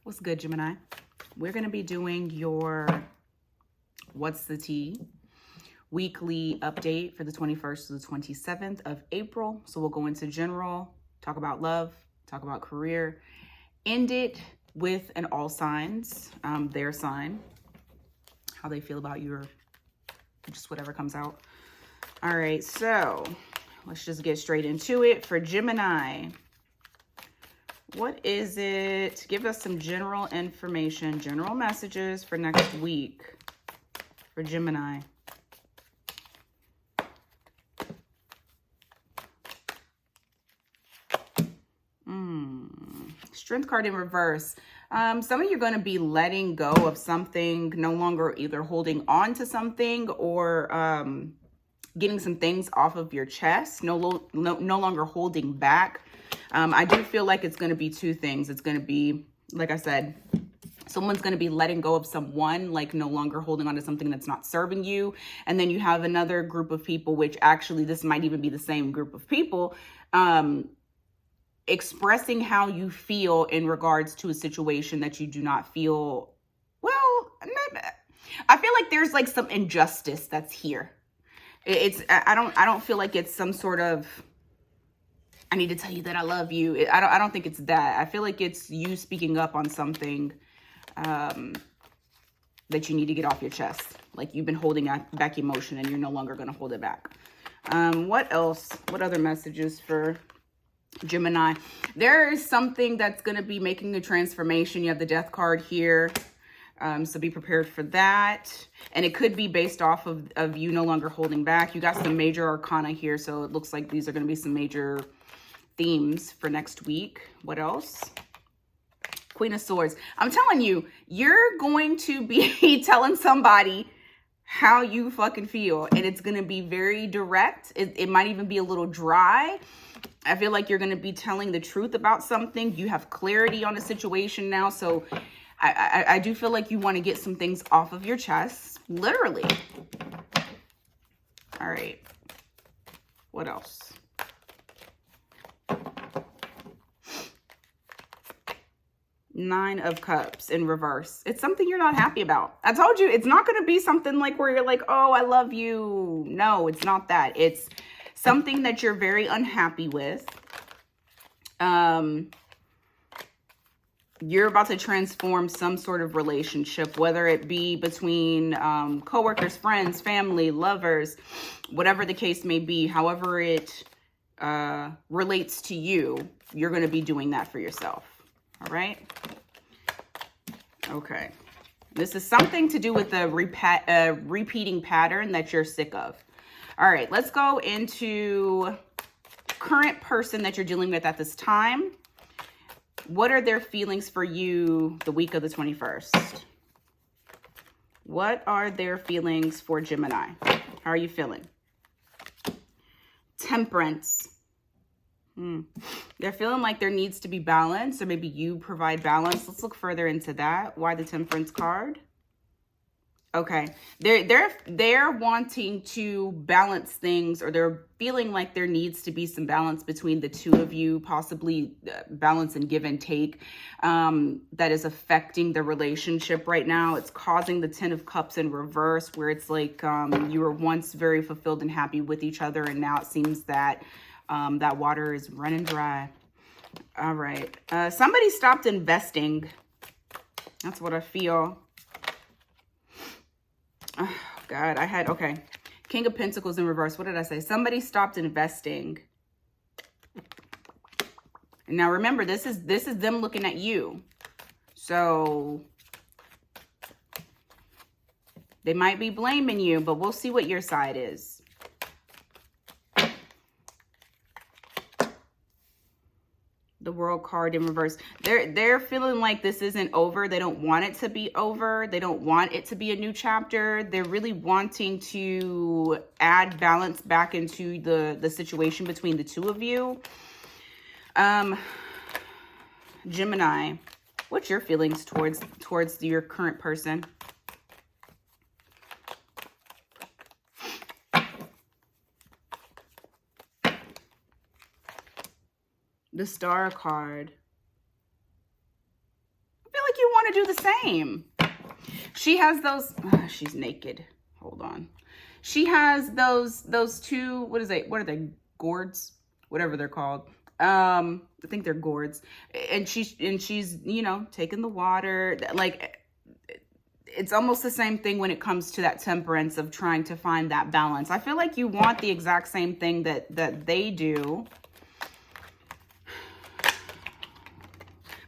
What's good, Gemini? We're going to be doing your What's the Tea weekly update for the 21st to the 27th of April. So we'll go into general, talk about love, talk about career, end it with an all signs, their sign, how they feel about you, or just whatever comes out. All right, so let's just get straight into it. For Gemini, what is it? Give us some general information, general messages for next week for Gemini. Strength card in reverse. Some of you are going to be letting go of something, no longer either holding on to something or getting some things off of your chest, no longer holding back. I do feel like it's going to be two things. It's going to be, like I said, someone's going to be letting go of someone, like no longer holding on to something that's not serving you. And then you have another group of people, which actually this might even be the same group of people, expressing how you feel in regards to a situation that you do not feel, well, I feel like there's like some injustice that's here. I don't feel like it's some sort of, I need to tell you that I love you. I don't think it's that. I feel like it's you speaking up on something that you need to get off your chest. Like you've been holding back emotion and you're no longer going to hold it back. What else? What other messages for Gemini? There is something that's going to be making a transformation. You have the death card here. So be prepared for that. And it could be based off of you no longer holding back. You got some major arcana here. So it looks like these are going to be some major themes for next week. What else? Queen of Swords. I'm telling you, you're going to be telling somebody how you fucking feel. And it's going to be very direct. It might even be a little dry. I feel like you're going to be telling the truth about something. You have clarity on the situation now. So I do feel like you want to get some things off of your chest. Literally. All right. What else? Nine of Cups in reverse. It's something you're not happy about. I told you, it's not going to be something like where you're like, oh, I love you. No, it's not that. It's something that you're very unhappy with. You're about to transform some sort of relationship, whether it be between coworkers, friends, family, lovers, whatever the case may be. However it relates to you, you're going to be doing that for yourself. All right. Okay. This is something to do with the repeating pattern that you're sick of. All right. Let's go into current person that you're dealing with at this time. What are their feelings for you the week of the 21st? What are their feelings for Gemini? How are you feeling? Temperance. They're feeling like there needs to be balance, or maybe you provide balance. Let's look further into that. Why the Temperance card? Okay, they're wanting to balance things, or they're feeling like there needs to be some balance between the two of you, possibly balance and give and take, that is affecting the relationship right now. It's causing the Ten of Cups in reverse, where it's like you were once very fulfilled and happy with each other, and now it seems that that water is running dry. All right. Somebody stopped investing. That's what I feel. Oh, God, okay. King of Pentacles in reverse. What did I say? Somebody stopped investing. And now remember, this is them looking at you. So they might be blaming you, but we'll see what your side is. The World card in reverse. They're feeling like this isn't over. They don't want it to be over. They don't want it to be a new chapter. They're really wanting to add balance back into the situation between the two of you. Gemini, what's your feelings towards your current person? The Star card. I feel like want to do the same. She has those, she's naked. Hold on. She has those two, what are they? Gourds? Whatever they're called. I think they're gourds. And she's, you know, taking the water. Like, it's almost the same thing when it comes to that temperance of trying to find that balance. I feel like you want the exact same thing that they do.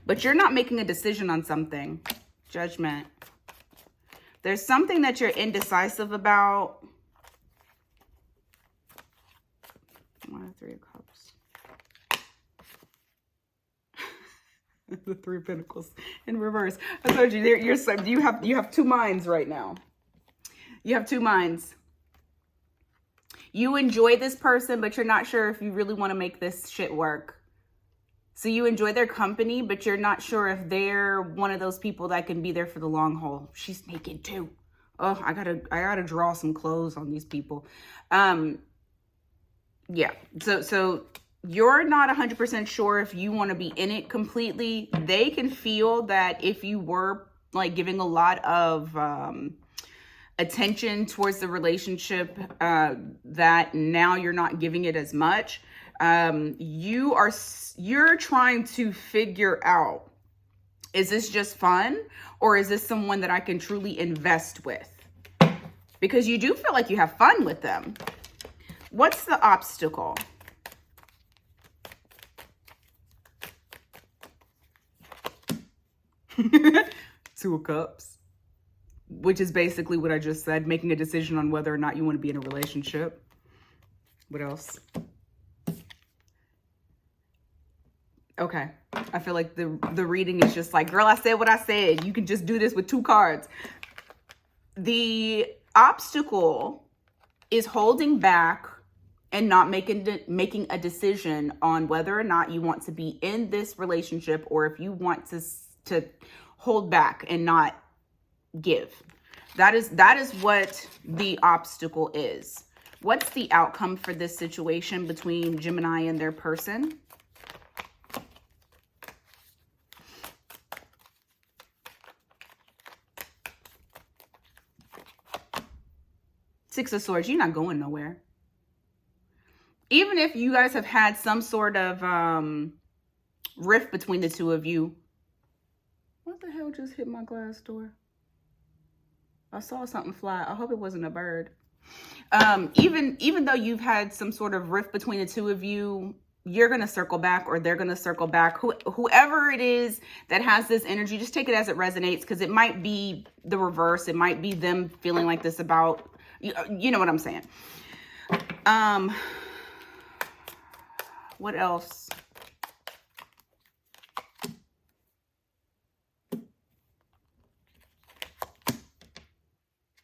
But you're not making a decision on something. Judgment. There's something that you're indecisive about. One, Three of Cups. The Three of Pentacles in reverse. I told you, you have two minds right now. You have two minds. You enjoy this person, but you're not sure if you really want to make this shit work. So you enjoy their company, but you're not sure if they're one of those people that can be there for the long haul. She's naked too. Oh, I gotta draw some clothes on these people. Yeah. So you're not 100% sure if you want to be in it completely. They can feel that if you were like giving a lot of attention towards the relationship, that now you're not giving it as much. You're trying to figure out, is this just fun or is this someone that I can truly invest with? Because you do feel like you have fun with them. What's the obstacle? Two of Cups, which is basically what I just said, making a decision on whether or not you want to be in a relationship. What else? Okay, I feel like the reading is just like, girl, I said what I said. You can just do this with two cards. The obstacle is holding back and not making a decision on whether or not you want to be in this relationship or if you want to hold back and not give. That is what the obstacle is. What's the outcome for this situation between Gemini and their person? Six of Swords, you're not going nowhere. Even if you guys have had some sort of rift between the two of you. What the hell just hit my glass door? I saw something fly. I hope it wasn't a bird. Even though you've had some sort of rift between the two of you, you're going to circle back or they're going to circle back. Whoever it is that has this energy, just take it as it resonates, because it might be the reverse. It might be them feeling like this about... You know what I'm saying? What else?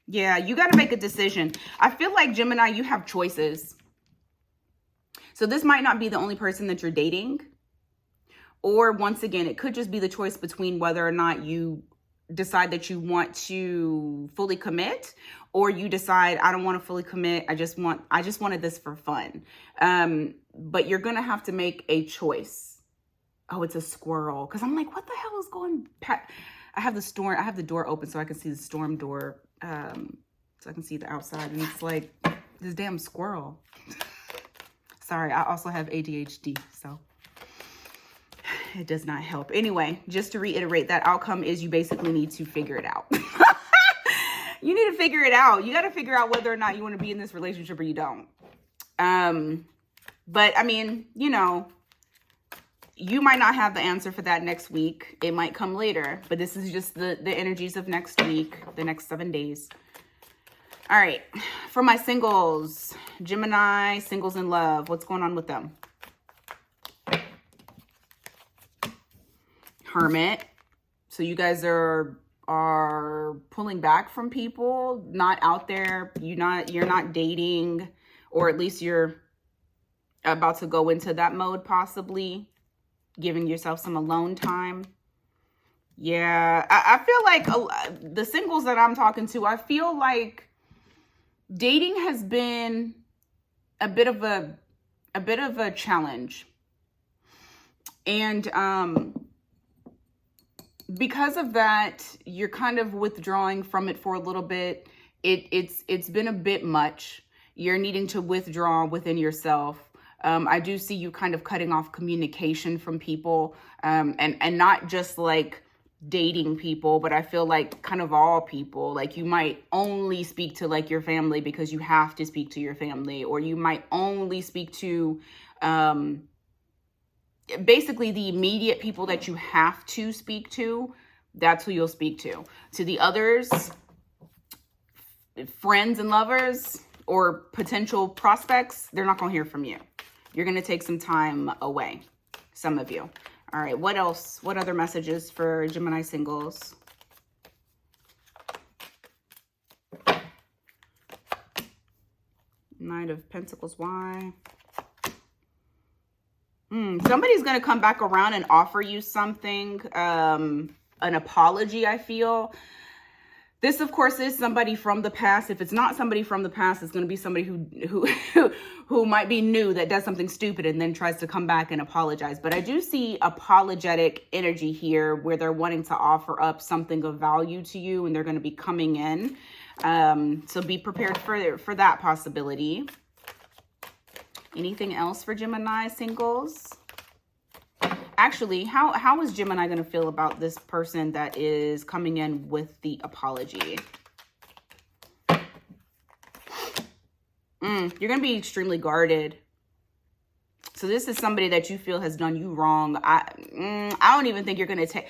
Yeah, you got to make a decision. I feel like, Gemini, you have choices. So this might not be the only person that you're dating. Or once again, it could just be the choice between whether or not you decide that you want to fully commit, or you decide, I don't want to fully commit. I just wanted this for fun. But you're going to have to make a choice. Oh, it's a squirrel. Cause I'm like, what the hell is going past? I have the door open so I can see the storm door. So I can see the outside, and it's like this damn squirrel. Sorry. I also have ADHD, so it does not help. Anyway, just to reiterate, that outcome is you basically need to figure it out. You need to figure it out. You got to figure out whether or not you want to be in this relationship or you don't. But I mean, you know, you might not have the answer for that next week. It might come later, but this is just the energies of next week, the next 7 days. All right. For my singles, Gemini, singles in love, what's going on with them? Hermit. So you guys are pulling back from people, not out there. You're not dating, or at least you're about to go into that mode, possibly giving yourself some alone time. Yeah, I feel like the singles that I'm talking to, I feel like dating has been a bit of a challenge. And because of that, you're kind of withdrawing from it for a little bit. It's been a bit much. You're needing to withdraw within yourself. I do see you kind of cutting off communication from people, and not just like dating people, but I feel like kind of all people. Like you might only speak to like your family because you have to speak to your family, or you might only speak to basically the immediate people that you have to speak to. That's who you'll speak to. To the others, friends and lovers or potential prospects, they're not going to hear from you. You're going to take some time away, some of you. All right, what else? What other messages for Gemini singles? Knight of Pentacles, why? Somebody's going to come back around and offer you something, an apology, I feel. This, of course, is somebody from the past. If it's not somebody from the past, it's going to be somebody who might be new that does something stupid and then tries to come back and apologize. But I do see apologetic energy here where they're wanting to offer up something of value to you, and they're going to be coming in. So be prepared for that possibility. Anything else for Gemini singles? Actually, how is Gemini going to feel about this person that is coming in with the apology? You're going to be extremely guarded. So this is somebody that you feel has done you wrong. I don't even think you're going to take...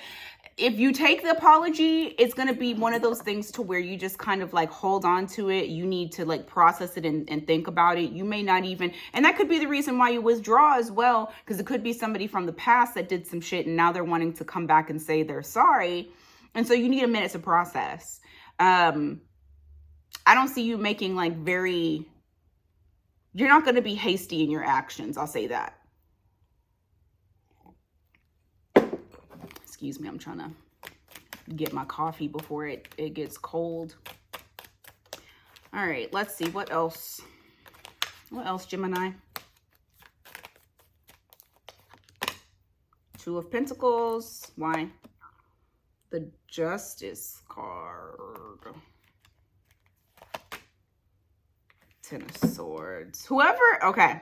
If you take the apology, it's going to be one of those things to where you just kind of like hold on to it. You need to like process it and think about it. You may not even, and that could be the reason why you withdraw as well, because it could be somebody from the past that did some shit and now they're wanting to come back and say they're sorry. And so you need a minute to process. I don't see you making like you're not going to be hasty in your actions. I'll say that. Excuse me, I'm trying to get my coffee before it gets cold. All right, let's see. What else? What else, Gemini? Two of Pentacles. Why? The Justice card. Ten of Swords. Whoever, okay.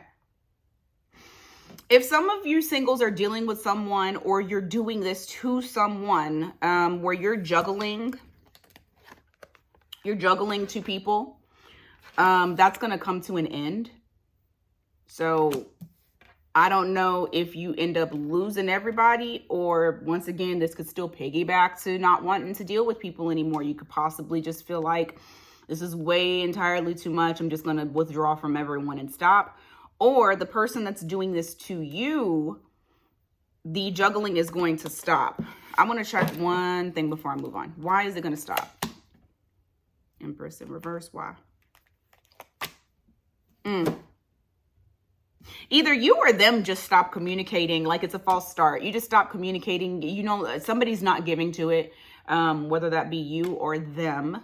If some of you singles are dealing with someone, or you're doing this to someone, where you're juggling two people, that's going to come to an end. So I don't know if you end up losing everybody, or once again, this could still piggyback to not wanting to deal with people anymore. You could possibly just feel like this is way entirely too much. I'm just going to withdraw from everyone and stop. Or the person that's doing this to you, the juggling is going to stop. I'm going to check one thing before I move on. Why is it going to stop? Empress in reverse, why? Either you or them just stop communicating, like it's a false start. You just stop communicating. You know, somebody's not giving to it, whether that be you or them.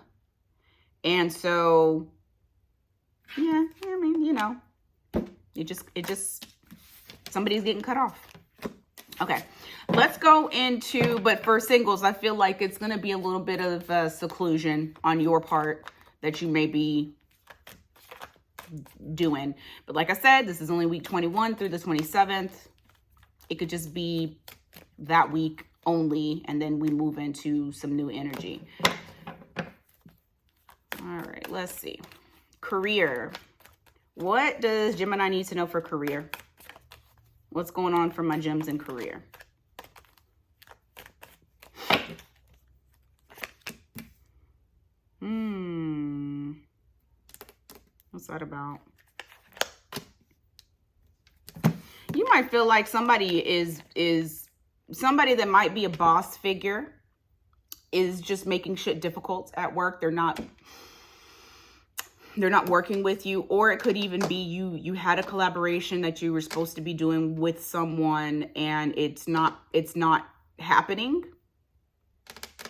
And so, yeah, I mean, you know. It just, somebody's getting cut off. Okay, let's go into, but for singles, I feel like it's going to be a little bit of seclusion on your part that you may be doing. But like I said, this is only week 21 through the 27th. It could just be that week only, and then we move into some new energy. All right, let's see. Career. What does Gemini need to know for career? What's going on for my gems in career? What's that about? You might feel like somebody is somebody that might be a boss figure is just making shit difficult at work. They're not working with you, or it could even be you had a collaboration that you were supposed to be doing with someone and it's not happening.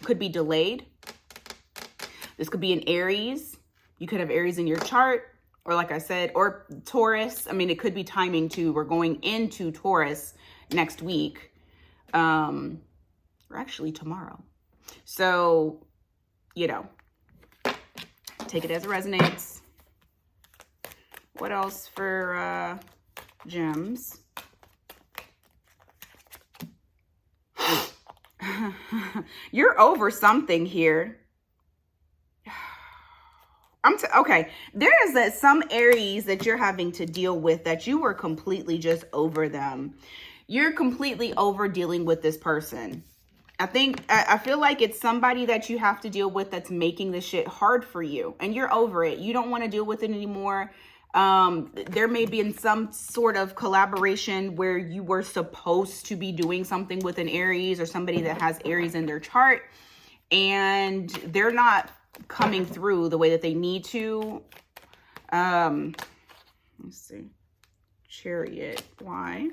Could be delayed. This could be an Aries. You could have Aries in your chart, or like I said, or Taurus. I mean, it could be timing too. We're going into Taurus next week. or actually tomorrow. So, you know, take it as it resonates. What else for gems? You're over something here. Okay, there is some Aries that you're having to deal with that you were completely just over them. You're completely over dealing with this person. I feel like it's somebody that you have to deal with that's making this shit hard for you, and you're over it. You don't want to deal with it anymore. There may be in some sort of collaboration where you were supposed to be doing something with an Aries or somebody that has Aries in their chart, and they're not coming through the way that they need to. Let's see. Chariot. Why?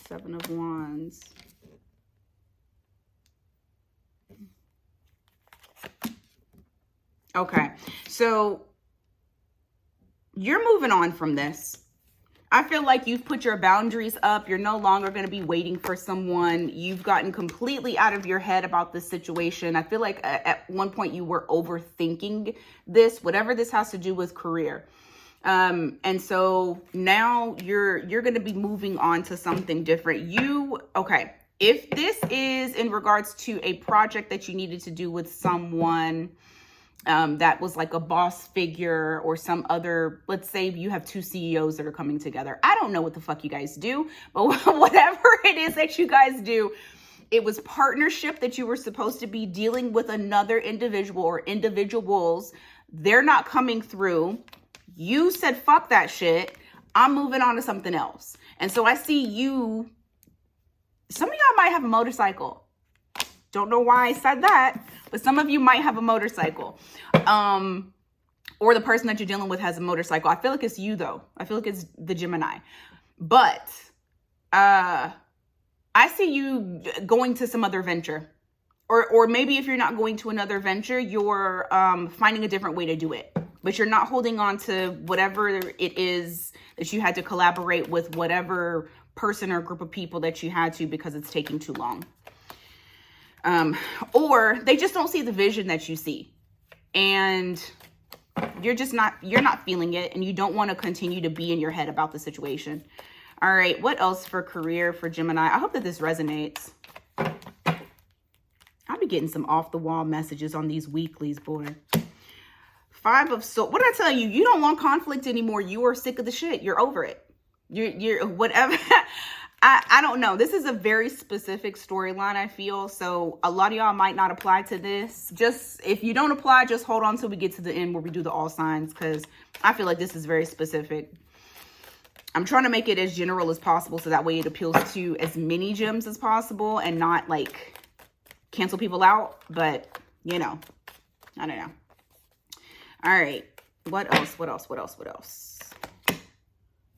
7 of Wands. Okay, so you're moving on from this. I feel like you've put your boundaries up. You're no longer going to be waiting for someone. You've gotten completely out of your head about this situation. I feel like at one point you were overthinking this, whatever this has to do with career. And so now you're going to be moving on to something different. Okay. If this is in regards to a project that you needed to do with someone, that was like a boss figure or some other, let's say you have 2 CEOs that are coming together. I don't know what the fuck you guys do, but whatever it is that you guys do, it was partnership that you were supposed to be dealing with another individual or individuals. They're not coming through. You said, fuck that shit. I'm moving on to something else. And so I see you, some of y'all might have a motorcycle. Don't know why I said that, but some of you might have a motorcycle. Or the person that you're dealing with has a motorcycle. I feel like it's you though. I feel like it's the Gemini. But I see you going to some other venture. Or maybe if you're not going to another venture, you're finding a different way to do it. But you're not holding on to whatever it is that you had to collaborate with, whatever person or group of people that you had to, because it's taking too long. Or they just don't see the vision that you see, and you're not feeling it, and you don't want to continue to be in your head about the situation. All right. What else for career for Gemini? I hope that this resonates. I'll be getting some off the wall messages on these weeklies, boy. 5 of Swords. What did I tell you? You don't want conflict anymore. You are sick of the shit. You're over it. You're whatever. I don't know. This is a very specific storyline, I feel. So a lot of y'all might not apply to this. Just if you don't apply, just hold on till we get to the end where we do the all signs, because I feel like this is very specific. I'm trying to make it as general as possible so that way it appeals to as many gems as possible and not like cancel people out. But, you know, I don't know. All right. What else? What else? What else? What else?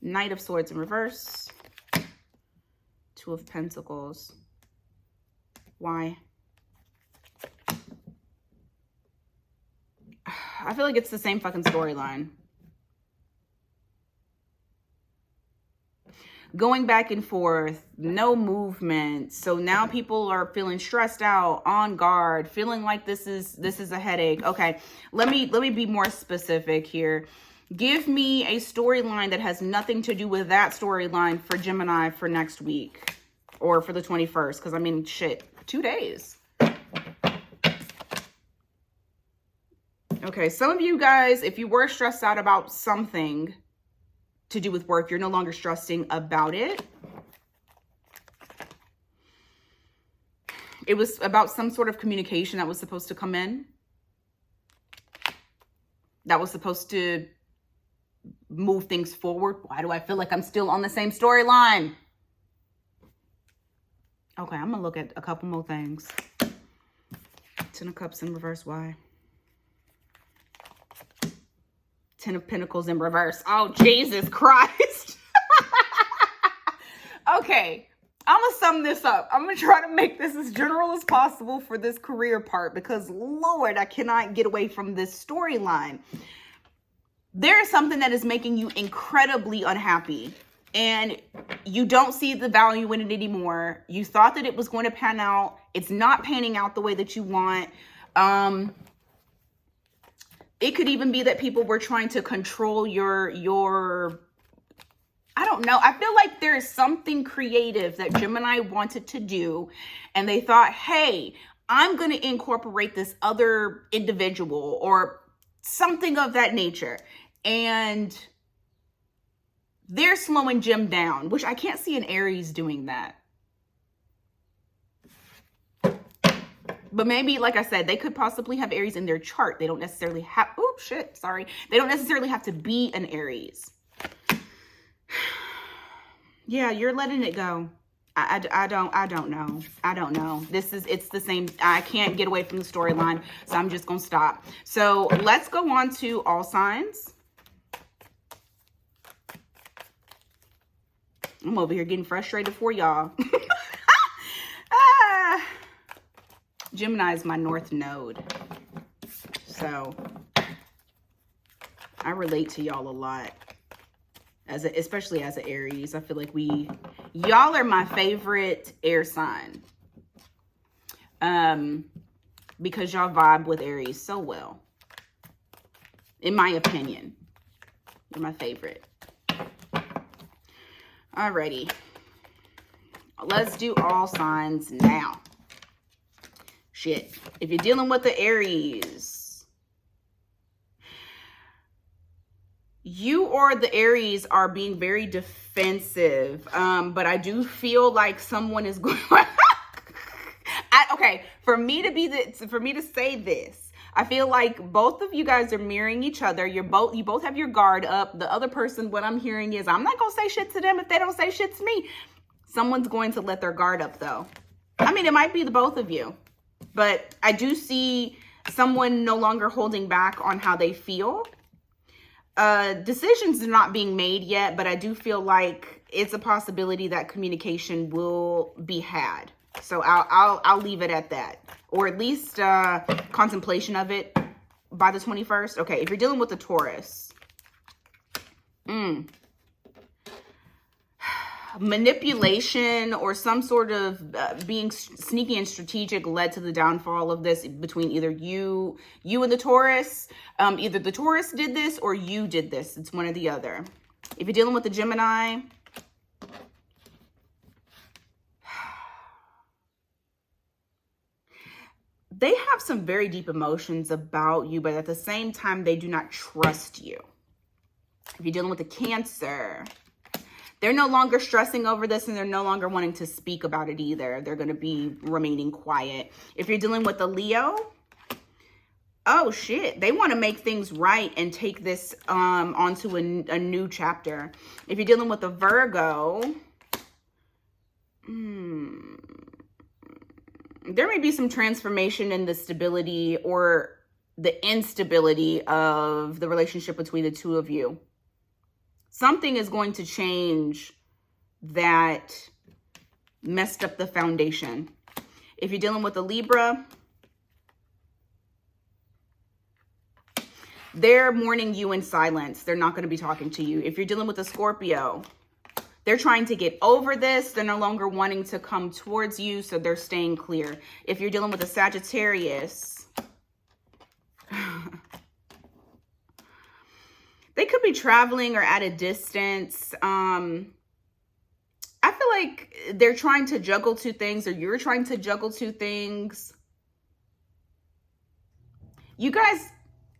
Knight of Swords in reverse. 2 of Pentacles. Why? I feel like it's the same fucking storyline. Going back and forth, no movement. So now people are feeling stressed out, on guard, feeling like this is a headache. Okay, let me be more specific here. Give me a storyline that has nothing to do with that storyline for Gemini for next week or for the 21st. Because, I mean, shit, 2 days. Okay, some of you guys, if you were stressed out about something to do with work, you're no longer stressing about it. It was about some sort of communication that was supposed to come in. That was supposed to move things forward. Why do I feel like I'm still on the same storyline? Okay, I'm gonna look at a couple more things. 10 of Cups in reverse, why? 10 of Pentacles in reverse. Oh, Jesus Christ. Okay, I'm gonna sum this up. I'm gonna try to make this as general as possible for this career part because, Lord, I cannot get away from this storyline. There is something that is making you incredibly unhappy. and you don't see the value in it anymore. You thought that it was going to pan out. It's not panning out the way that you want. It could even be that people were trying to control your I don't know. I feel like there's something creative that Gemini wanted to do, and they thought, hey, I'm going to incorporate this other individual or something of that nature. And they're slowing Gem down, which I can't see an Aries doing that. But maybe, like I said, they could possibly have Aries in their chart. They don't necessarily have, oh shit, sorry. They don't necessarily have to be an Aries. Yeah, you're letting it go. I don't know. I don't know. It's the same. I can't get away from the storyline, so I'm just going to stop. So let's go on to all signs. I'm over here getting frustrated for y'all. Gemini is my north node. So I relate to y'all a lot. Especially as an Aries. I feel like y'all are my favorite air sign. Because y'all vibe with Aries so well. In my opinion. You're my favorite. Alrighty. Let's do all signs now. Shit. If you're dealing with the Aries, you or the Aries are being very defensive. But I do feel like someone is going okay, for me to say this, I feel like both of you guys are mirroring each other. You both have your guard up. The other person, what I'm hearing is, I'm not going to say shit to them if they don't say shit to me. Someone's going to let their guard up though. I mean, it might be the both of you, but I do see someone no longer holding back on how they feel. Decisions are not being made yet, but I do feel like it's a possibility that communication will be had. So I'll leave it at that, or at least contemplation of it by the 21st. Okay, if you're dealing with a Taurus, manipulation or some sort of being sneaky and strategic led to the downfall of this between either you and the Taurus. Either the Taurus did this or you did this. It's one or the other. If you're dealing with the Gemini, they have some very deep emotions about you, but at the same time, they do not trust you. If you're dealing with the Cancer, they're no longer stressing over this, and they're no longer wanting to speak about it either. They're going to be remaining quiet. If you're dealing with the Leo, oh shit, they want to make things right and take this onto a new chapter. If you're dealing with the Virgo, there may be some transformation in the stability or the instability of the relationship between the two of you. Something is going to change that messed up the foundation. If you're dealing with a Libra, they're mourning you in silence. They're not going to be talking to you. If you're dealing with a Scorpio, they're trying to get over this. They're no longer wanting to come towards you, so they're staying clear. If you're dealing with a Sagittarius, they could be traveling or at a distance. I feel like they're trying to juggle two things, or you're trying to juggle two things. You guys,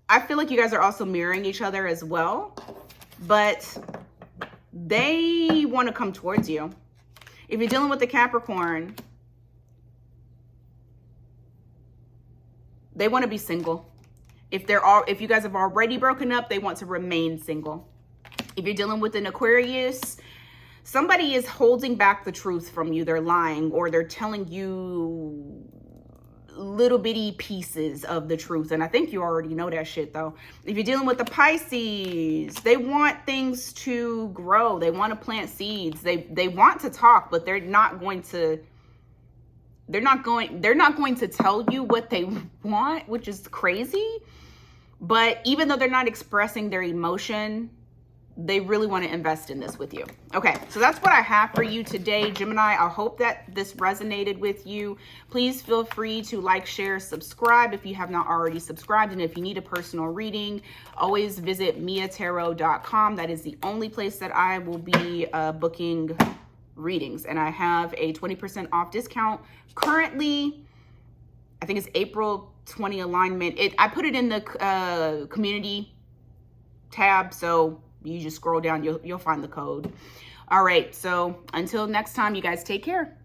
I feel like you guys are also mirroring each other as well, but they want to come towards you. If you're dealing with the Capricorn, they want to be single. If you guys have already broken up, they want to remain single. If you're dealing with an Aquarius, somebody is holding back the truth from you. They're lying, or they're telling you little bitty pieces of the truth. And I think you already know that shit though. If you're dealing with the Pisces, they want things to grow. They want to plant seeds. They want to talk, but they're not going to tell you what they want, which is crazy. But even though they're not expressing their emotion, they really want to invest in this with you. Okay, so that's what I have for you today, Gemini. I hope that this resonated with you. Please feel free to like, share, subscribe if you have not already subscribed. And if you need a personal reading, always visit miatarot.com. That is the only place that I will be booking readings. And I have a 20% off discount currently. I think it's April 20 alignment. I put it in the community tab, so you just scroll down, you'll find the code. All right, so until next time, you guys take care.